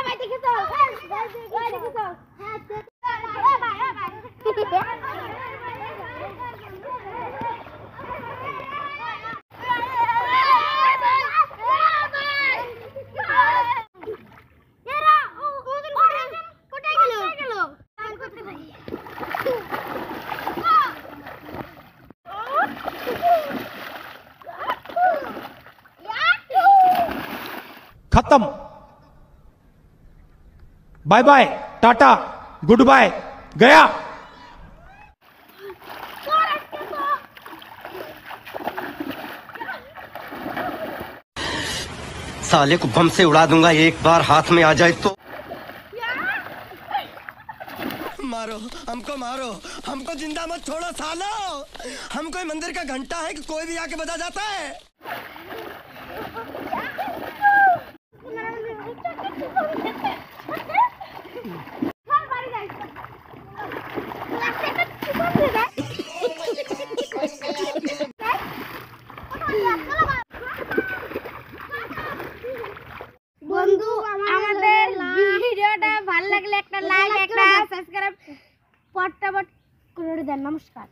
ভাই দেখে তো ভাই দেখে তো হ্যাঁ खत्म। Bye bye, tata, goodbye, गया। साले को बम से उड़ा दूंगा एक बार हाथ में आ जाए तो। मारो हमको जिंदा मत छोड़ो सालो। हम कोई मंदिर का घंटा है कि कोई भी आके बजा जाता है। বন্ধু আমাদের ভিডিওটা ভালো লাগলে একটা লাইক একটা সাবস্ক্রাইব পটপট করে দেন। নমস্কার।